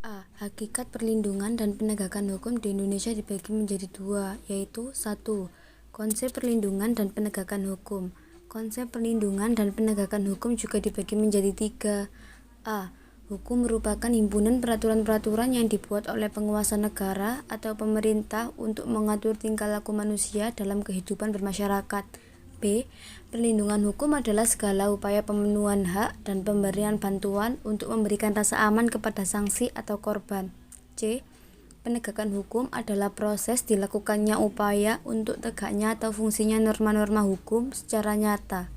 A. Hakikat perlindungan dan penegakan hukum di Indonesia dibagi menjadi dua, yaitu 1. Konsep perlindungan dan penegakan hukum. Konsep perlindungan dan penegakan hukum juga dibagi menjadi 3. A. Hukum merupakan himpunan peraturan-peraturan yang dibuat oleh penguasa negara atau pemerintah untuk mengatur tingkah laku manusia dalam kehidupan bermasyarakat. B. Perlindungan hukum adalah segala upaya pemenuhan hak dan pemberian bantuan untuk memberikan rasa aman kepada sanksi atau korban. C. Penegakan hukum adalah proses dilakukannya upaya untuk tegaknya atau fungsinya norma-norma hukum secara nyata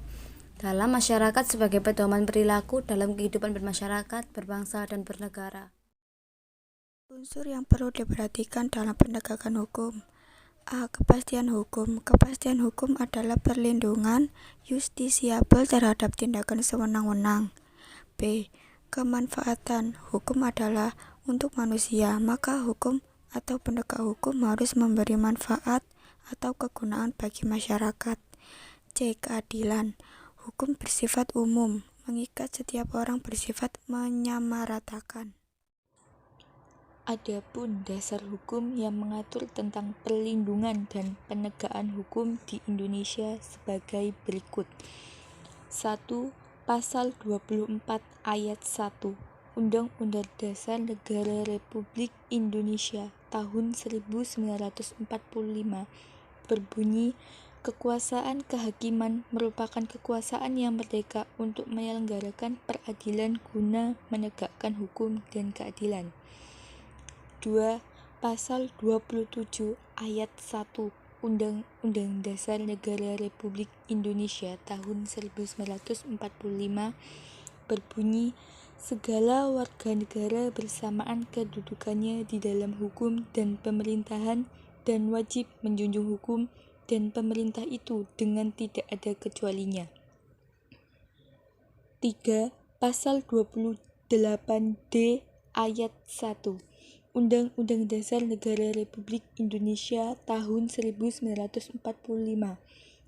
dalam masyarakat sebagai pedoman perilaku dalam kehidupan bermasyarakat, berbangsa, dan bernegara. Unsur yang perlu diperhatikan dalam penegakan hukum. A. Kepastian hukum. Kepastian hukum adalah perlindungan justisiabel terhadap tindakan sewenang-wenang. B. Kemanfaatan hukum adalah untuk manusia, maka hukum atau penegak hukum harus memberi manfaat atau kegunaan bagi masyarakat. C. Keadilan hukum bersifat umum, mengikat setiap orang, bersifat menyamaratakan. Adapun dasar hukum yang mengatur tentang perlindungan dan penegakan hukum di Indonesia sebagai berikut. 1. Pasal 24 ayat 1 Undang-Undang Dasar Negara Republik Indonesia tahun 1945 berbunyi, kekuasaan kehakiman merupakan kekuasaan yang merdeka untuk menyelenggarakan peradilan guna menegakkan hukum dan keadilan. 2. Pasal 27 ayat 1 Undang-Undang Dasar Negara Republik Indonesia tahun 1945 berbunyi, segala warga negara bersamaan kedudukannya di dalam hukum dan pemerintahan dan wajib menjunjung hukum dan pemerintah itu dengan tidak ada kecualinya. 3. Pasal 28D ayat 1 Undang-Undang Dasar Negara Republik Indonesia tahun 1945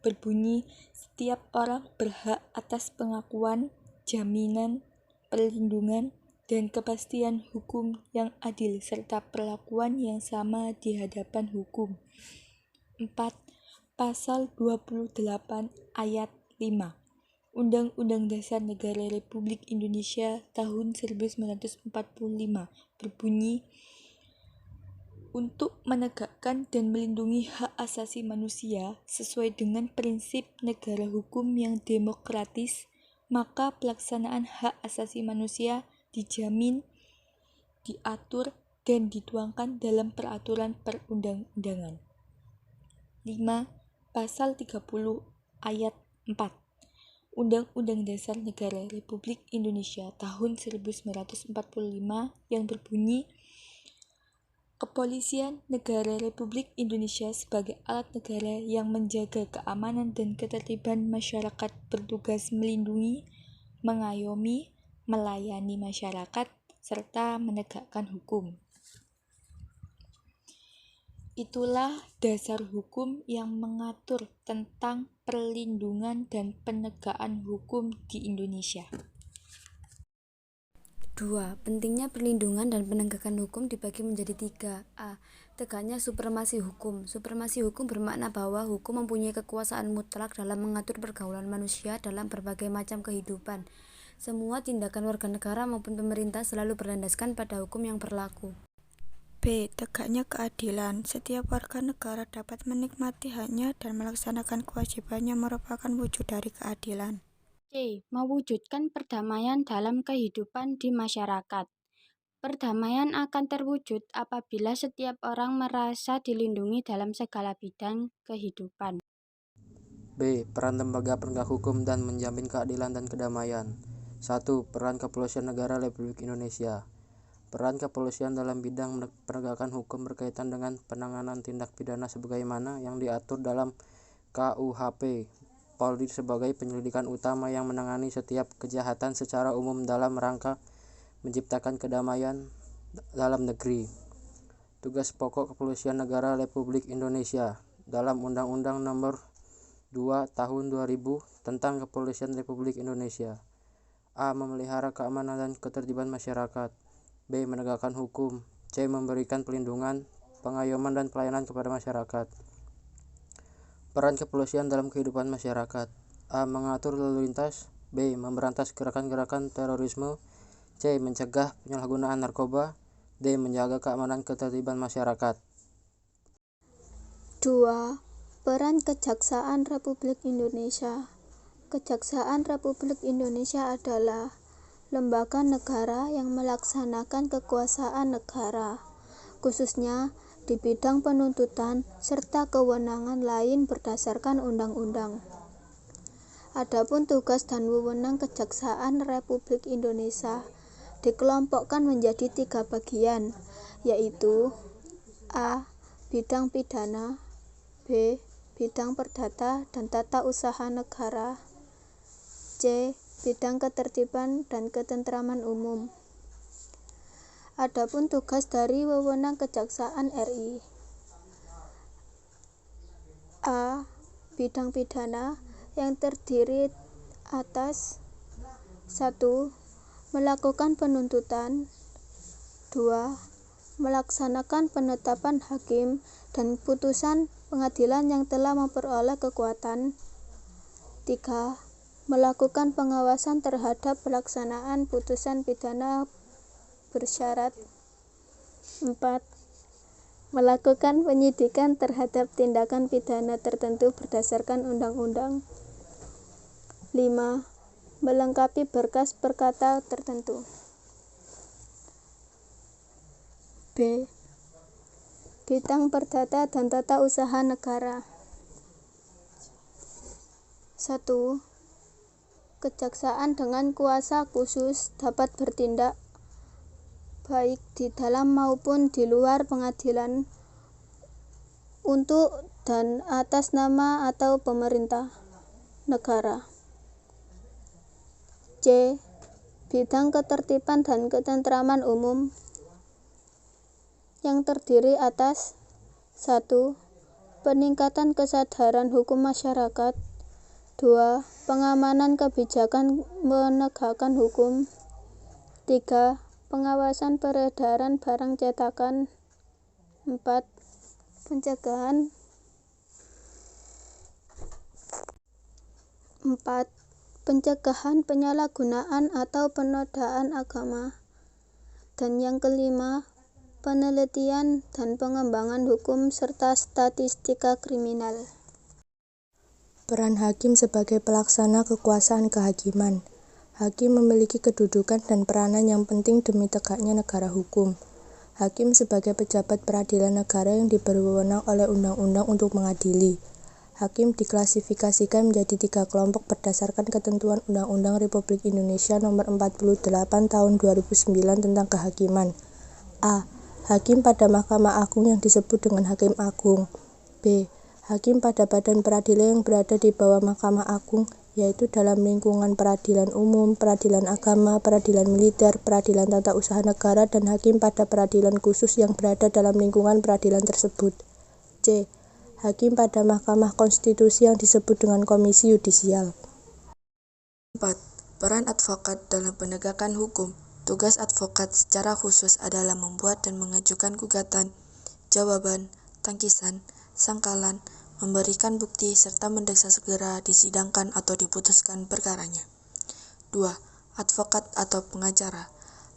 berbunyi, setiap orang berhak atas pengakuan, jaminan, perlindungan, dan kepastian hukum yang adil serta perlakuan yang sama di hadapan hukum. 4. Pasal 28 ayat 5 Undang-Undang Dasar Negara Republik Indonesia tahun 1945 berbunyi, untuk menegakkan dan melindungi hak asasi manusia sesuai dengan prinsip negara hukum yang demokratis, maka pelaksanaan hak asasi manusia dijamin, diatur, dan dituangkan dalam peraturan perundang-undangan. 5. Pasal 30 ayat 4 Undang-Undang Dasar Negara Republik Indonesia tahun 1945 yang berbunyi, Kepolisian Negara Republik Indonesia sebagai alat negara yang menjaga keamanan dan ketertiban masyarakat bertugas melindungi, mengayomi, melayani masyarakat, serta menegakkan hukum. Itulah dasar hukum yang mengatur tentang perlindungan dan penegakan hukum di Indonesia. 2. Pentingnya perlindungan dan penegakan hukum dibagi menjadi 3. A. Tegaknya supremasi hukum. Supremasi hukum bermakna bahwa hukum mempunyai kekuasaan mutlak dalam mengatur pergaulan manusia dalam berbagai macam kehidupan. Semua tindakan warga negara maupun pemerintah selalu berlandaskan pada hukum yang berlaku. B. Tegaknya keadilan. Setiap warga negara dapat menikmati haknya dan melaksanakan kewajibannya merupakan wujud dari keadilan. C. Mewujudkan perdamaian dalam kehidupan di masyarakat. Perdamaian akan terwujud apabila setiap orang merasa dilindungi dalam segala bidang kehidupan. B. Peran lembaga penegak hukum dan menjamin keadilan dan kedamaian. 1. Peran Kepolisian Negara Republik Indonesia. Peran kepolisian dalam bidang penegakan hukum berkaitan dengan penanganan tindak pidana sebagaimana yang diatur dalam KUHP. Polri sebagai penyelidikan utama yang menangani setiap kejahatan secara umum dalam rangka menciptakan kedamaian dalam negeri. Tugas pokok Kepolisian Negara Republik Indonesia dalam Undang-Undang Nomor 2 Tahun 2000 tentang Kepolisian Republik Indonesia. A. Memelihara keamanan dan ketertiban masyarakat. B. Menegakkan hukum. C. Memberikan perlindungan, pengayoman, dan pelayanan kepada masyarakat. Peran kepolisian dalam kehidupan masyarakat. A. Mengatur lalu lintas. B. Memberantas gerakan-gerakan terorisme. C. Mencegah penyalahgunaan narkoba. D. Menjaga keamanan ketertiban masyarakat. 2. Peran Kejaksaan Republik Indonesia. Kejaksaan Republik Indonesia adalah lembaga negara yang melaksanakan kekuasaan negara, khususnya di bidang penuntutan serta kewenangan lain berdasarkan undang-undang. Adapun tugas dan wewenang Kejaksaan Republik Indonesia dikelompokkan menjadi 3 bagian, yaitu A. Bidang pidana, B. Bidang perdata dan tata usaha negara, C. Bidang ketertiban dan ketentraman umum. Adapun tugas dari wewenang Kejaksaan RI. A. Bidang pidana yang terdiri atas 1. Melakukan penuntutan, 2. Melaksanakan penetapan hakim dan putusan pengadilan yang telah memperoleh kekuatan, 3. Melakukan pengawasan terhadap pelaksanaan putusan pidana bersyarat, 4. Melakukan penyidikan terhadap tindakan pidana tertentu berdasarkan undang-undang, 5. Melengkapi berkas perkara tertentu. B. Bidang perdata dan tata usaha negara. 1. Kejaksaan dengan kuasa khusus dapat bertindak baik di dalam maupun di luar pengadilan untuk dan atas nama atau pemerintah negara. C. Bidang ketertiban dan ketentraman umum yang terdiri atas 1. Peningkatan kesadaran hukum masyarakat, 2. Pengamanan kebijakan menegakkan hukum, 3. Pengawasan peredaran barang cetakan, 4. Pencegahan penyalahgunaan atau penodaan agama, dan yang kelima, penelitian dan pengembangan hukum serta statistika kriminal. Peran hakim sebagai pelaksana kekuasaan kehakiman. Hakim memiliki kedudukan dan peranan yang penting demi tegaknya negara hukum. Hakim sebagai pejabat peradilan negara yang diberi wewenang oleh undang-undang untuk mengadili. Hakim diklasifikasikan menjadi 3 kelompok berdasarkan ketentuan Undang-Undang Republik Indonesia Nomor 48 Tahun 2009 tentang Kehakiman. A. Hakim pada Mahkamah Agung yang disebut dengan Hakim Agung. B. Hakim pada badan peradilan yang berada di bawah Mahkamah Agung, yaitu dalam lingkungan peradilan umum, peradilan agama, peradilan militer, peradilan tata usaha negara, dan hakim pada peradilan khusus yang berada dalam lingkungan peradilan tersebut. C. Hakim pada Mahkamah Konstitusi yang disebut dengan Komisi Yudisial. 4. Peran advokat dalam penegakan hukum. Tugas advokat secara khusus adalah membuat dan mengajukan gugatan, jawaban, tangkisan, sangkalan, memberikan bukti, serta mendeksa segera disidangkan atau diputuskan perkaranya. 2. Advokat atau pengacara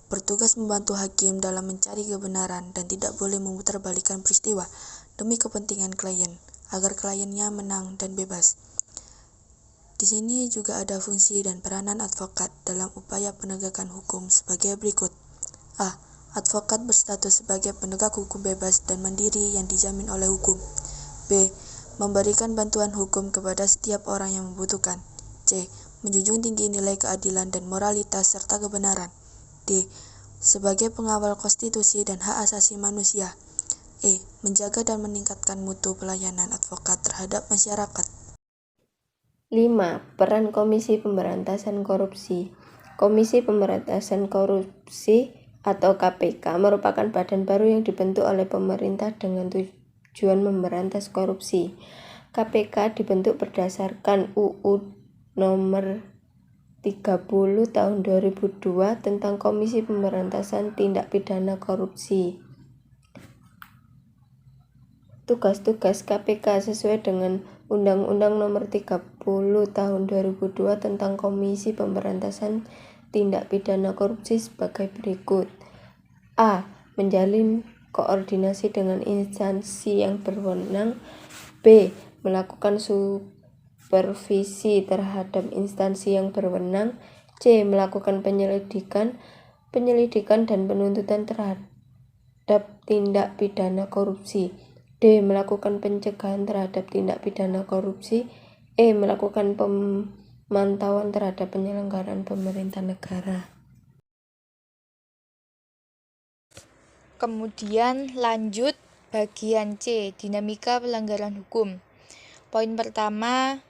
bertugas membantu hakim dalam mencari kebenaran dan tidak boleh memutarbalikkan peristiwa demi kepentingan klien, agar kliennya menang dan bebas. Di sini juga ada fungsi dan peranan advokat dalam upaya penegakan hukum sebagai berikut. A. Advokat berstatus sebagai penegak hukum bebas dan mandiri yang dijamin oleh hukum. B. Memberikan bantuan hukum kepada setiap orang yang membutuhkan. C. Menjunjung tinggi nilai keadilan dan moralitas serta kebenaran. D. Sebagai pengawal konstitusi dan hak asasi manusia. E. Menjaga dan meningkatkan mutu pelayanan advokat terhadap masyarakat. 5. Peran Komisi Pemberantasan Korupsi. Komisi Pemberantasan Korupsi atau KPK merupakan badan baru yang dibentuk oleh pemerintah dengan tujuan memberantas korupsi. KPK dibentuk berdasarkan UU Nomor tahun 2002 tentang Komisi Pemberantasan Tindak Pidana Korupsi. Tugas-tugas KPK sesuai dengan Undang-Undang Nomor 30 Tahun 2002 tentang Komisi Pemberantasan Tindak Pidana Korupsi sebagai berikut. A. Menjalin koordinasi dengan instansi yang berwenang. B. Melakukan supervisi terhadap instansi yang berwenang. C. Melakukan penyelidikan dan penuntutan terhadap tindak pidana korupsi. D. Melakukan pencegahan terhadap tindak pidana korupsi. E. Melakukan pemantauan terhadap penyelenggaraan pemerintah negara. Kemudian lanjut bagian C, dinamika pelanggaran hukum. Poin pertama,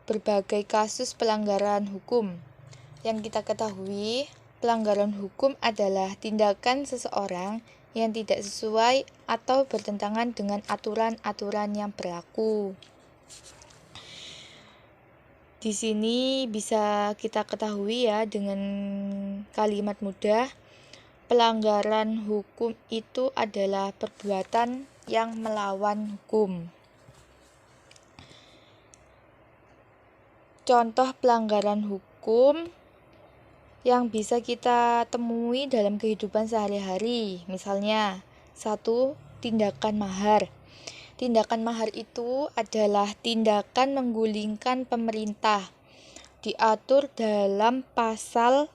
berbagai kasus pelanggaran hukum. Yang kita ketahui, pelanggaran hukum adalah tindakan seseorang yang tidak sesuai atau bertentangan dengan aturan-aturan yang berlaku. Di sini bisa kita ketahui ya dengan kalimat mudah, pelanggaran hukum itu adalah perbuatan yang melawan hukum. Contoh pelanggaran hukum yang bisa kita temui dalam kehidupan sehari-hari, misalnya 1. Tindakan mahar. Tindakan mahar itu adalah tindakan menggulingkan pemerintah, diatur dalam pasal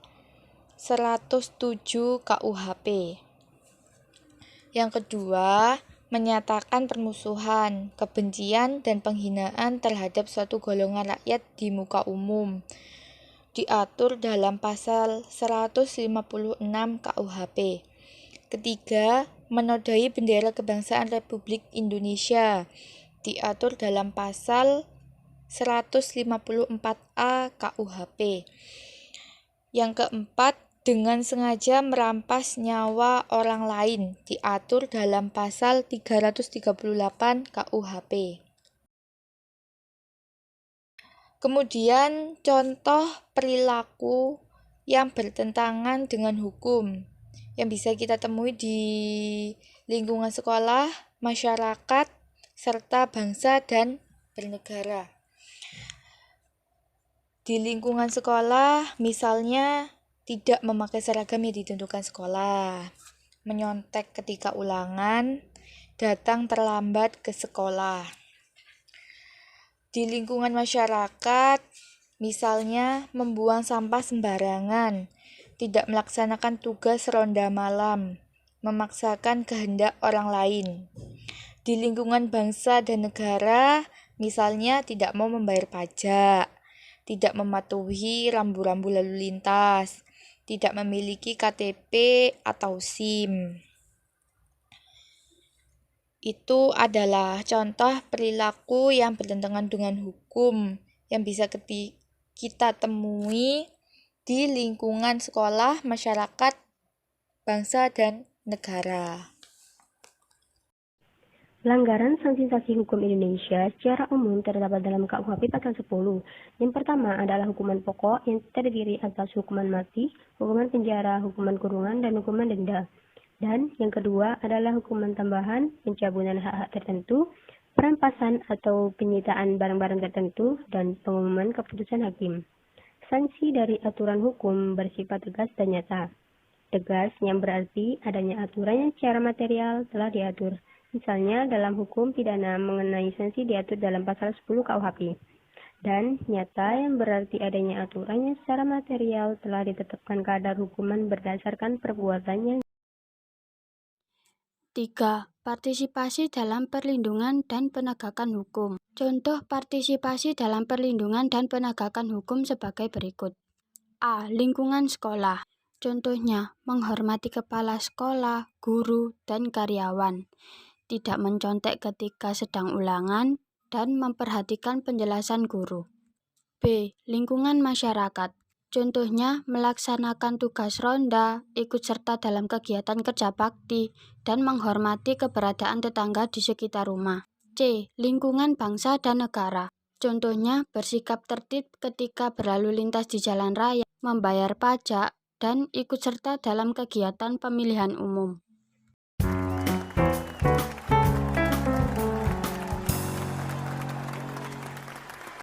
107 KUHP. Yang kedua, menyatakan permusuhan, kebencian, dan penghinaan terhadap suatu golongan rakyat di muka umum, diatur dalam pasal 156 KUHP. Ketiga, menodai bendera kebangsaan Republik Indonesia, diatur dalam pasal 154A KUHP. Yang keempat, dengan sengaja merampas nyawa orang lain, diatur dalam pasal 338 KUHP. Kemudian contoh perilaku yang bertentangan dengan hukum yang bisa kita temui di lingkungan sekolah, masyarakat, serta bangsa dan bernegara. Di lingkungan sekolah, misalnya tidak memakai seragam yang ditentukan sekolah, menyontek ketika ulangan, datang terlambat ke sekolah. Di lingkungan masyarakat, misalnya membuang sampah sembarangan, tidak melaksanakan tugas ronda malam, memaksakan kehendak orang lain. Di lingkungan bangsa dan negara, misalnya tidak mau membayar pajak, tidak mematuhi rambu-rambu lalu lintas, tidak memiliki KTP atau SIM. Itu adalah contoh perilaku yang bertentangan dengan hukum yang bisa kita temui di lingkungan sekolah, masyarakat, bangsa, dan negara. Pelanggaran sanksi-sanksi hukum Indonesia secara umum terdapat dalam KUHP pasal 10. Yang pertama adalah hukuman pokok yang terdiri atas hukuman mati, hukuman penjara, hukuman kurungan, dan hukuman denda. Dan yang kedua adalah hukuman tambahan, pencabutan hak-hak tertentu, perampasan atau penyitaan barang-barang tertentu, dan pengumuman keputusan hakim. Sanksi dari aturan hukum bersifat tegas dan nyata. Tegas yang berarti adanya aturan yang secara material telah diatur. Misalnya dalam hukum pidana mengenai sanksi diatur dalam pasal 10 KUHP. Dan nyata yang berarti adanya aturan yang secara material telah ditetapkan kadar hukuman berdasarkan perbuatannya. 3. Partisipasi dalam perlindungan dan penegakan hukum. Contoh partisipasi dalam perlindungan dan penegakan hukum sebagai berikut. A. Lingkungan sekolah. Contohnya, menghormati kepala sekolah, guru, dan karyawan. Tidak mencontek ketika sedang ulangan, dan memperhatikan penjelasan guru. B. Lingkungan masyarakat. Contohnya, melaksanakan tugas ronda, ikut serta dalam kegiatan kerja bakti, dan menghormati keberadaan tetangga di sekitar rumah. C. Lingkungan bangsa dan negara. Contohnya, bersikap tertib ketika berlalu lintas di jalan raya, membayar pajak, dan ikut serta dalam kegiatan pemilihan umum.